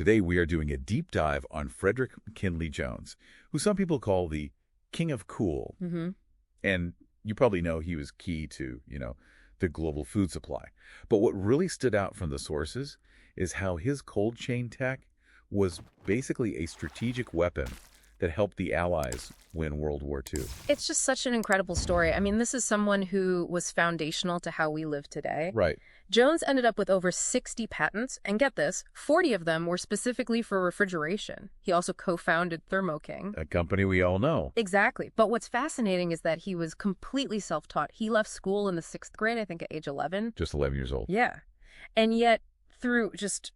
today we are doing a deep dive on Frederick McKinley Jones, who some people call the King of Cool. And you probably know he was key to, the global food supply. But what really stood out from the sources is how his cold chain tech was basically a strategic weapon that helped the Allies win World War II. It's just such an incredible story. I mean, this is someone who was foundational to how we live today. Right. Jones ended up with over 60 patents, and get this, 40 of them were specifically for refrigeration. He also co-founded Thermo King. A company we all know. Exactly. But what's fascinating is that he was completely self-taught. He left school in the 6th grade, I think at age 11. Just 11 years old. Yeah. And yet, through just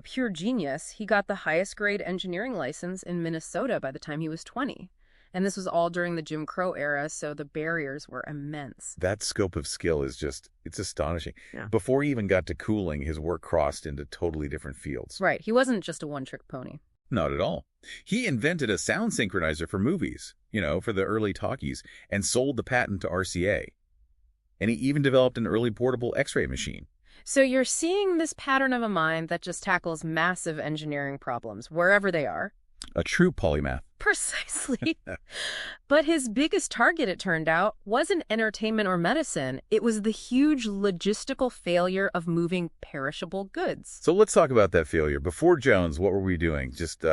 pure genius, he got the highest grade engineering license in Minnesota by the time he was 20. And this was all during the Jim Crow era, so the barriers were immense. That scope of skill is it's astonishing. Yeah. Before he even got to cooling, his work crossed into totally different fields. Right. He wasn't just a one-trick pony. Not at all. He invented a sound synchronizer for movies, for the early talkies, and sold the patent to RCA. And he even developed an early portable X-ray machine. So you're seeing this pattern of a mind that just tackles massive engineering problems, wherever they are. A true polymath. Precisely. But his biggest target, it turned out, wasn't entertainment or medicine. It was the huge logistical failure of moving perishable goods. So let's talk about that failure. Before Jones, what were we doing? Just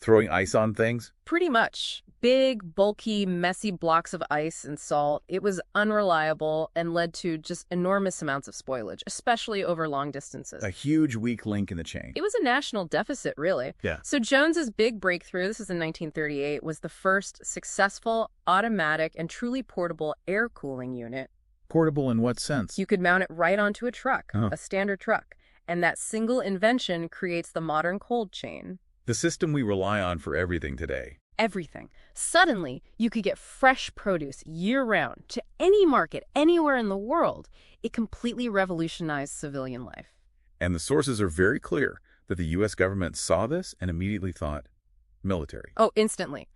throwing ice on things? Pretty much. Big, bulky, messy blocks of ice and salt. It was unreliable and led to just enormous amounts of spoilage, especially over long distances. A huge weak link in the chain. It was a national deficit, really. Yeah. So Jones's big breakthrough, this was in 1938, was the first successful, automatic, and truly portable air cooling unit. Portable in what sense? You could mount it right onto a truck, Oh. a standard truck. And that single invention creates the modern cold chain. The system we rely on for everything today. Everything. Suddenly, you could get fresh produce year-round to any market, anywhere in the world. It completely revolutionized civilian life. And the sources are very clear that the U.S. government saw this and immediately thought, military. Oh, instantly.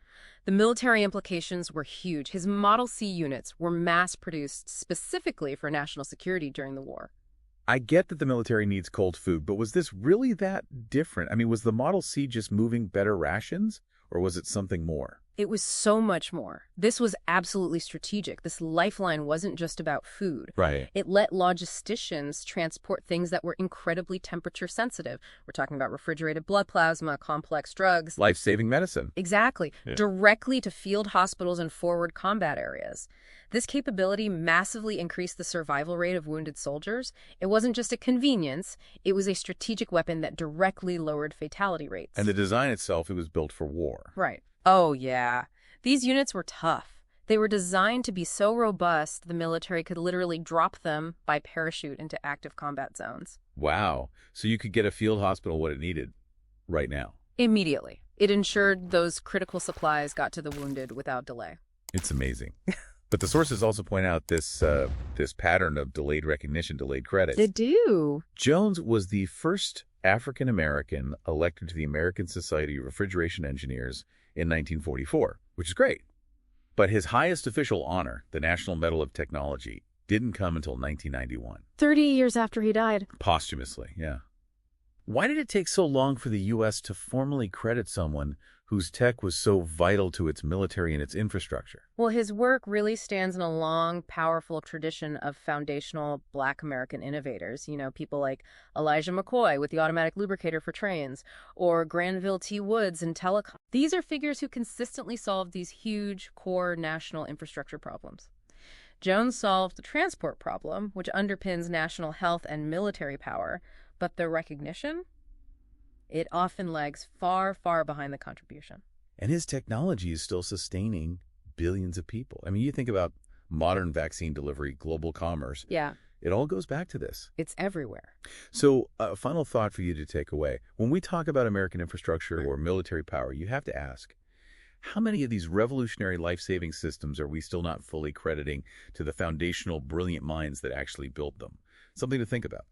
The military implications were huge. His Model C units were mass-produced specifically for national security during the war. I get that the military needs cold food, but was this really that different? I mean, was the Model C just moving better rations, or was it something more? It was so much more. This was absolutely strategic. This lifeline wasn't just about food. Right. It let logisticians transport things that were incredibly temperature sensitive. We're talking about refrigerated blood plasma, complex drugs. Life-saving medicine. Exactly. Yeah. Directly to field hospitals and forward combat areas. This capability massively increased the survival rate of wounded soldiers. It wasn't just a convenience. It was a strategic weapon that directly lowered fatality rates. And the design itself, it was built for war. Right. Oh, yeah. These units were tough. They were designed to be so robust the military could literally drop them by parachute into active combat zones. Wow. So you could get a field hospital what it needed right now. Immediately. It ensured those critical supplies got to the wounded without delay. It's amazing. But the sources also point out this pattern of delayed recognition, delayed credits. They do. Jones was the first African-American elected to the American Society of Refrigeration Engineers in 1944, which is great. But his highest official honor, the National Medal of Technology, didn't come until 1991. 30 years after he died. Posthumously, yeah. Why did it take so long for the U.S. to formally credit someone whose tech was so vital to its military and its infrastructure? Well, his work really stands in a long, powerful tradition of foundational Black American innovators. People like Elijah McCoy with the automatic lubricator for trains, or Granville T. Woods in telecom. These are figures who consistently solved these huge, core national infrastructure problems. Jones solved the transport problem, which underpins national health and military power, but the recognition? It often lags far, far behind the contribution. And his technology is still sustaining billions of people. I mean, you think about modern vaccine delivery, global commerce. Yeah. It all goes back to this. It's everywhere. So a final thought for you to take away. When we talk about American infrastructure or military power, you have to ask, how many of these revolutionary life-saving systems are we still not fully crediting to the foundational brilliant minds that actually built them? Something to think about.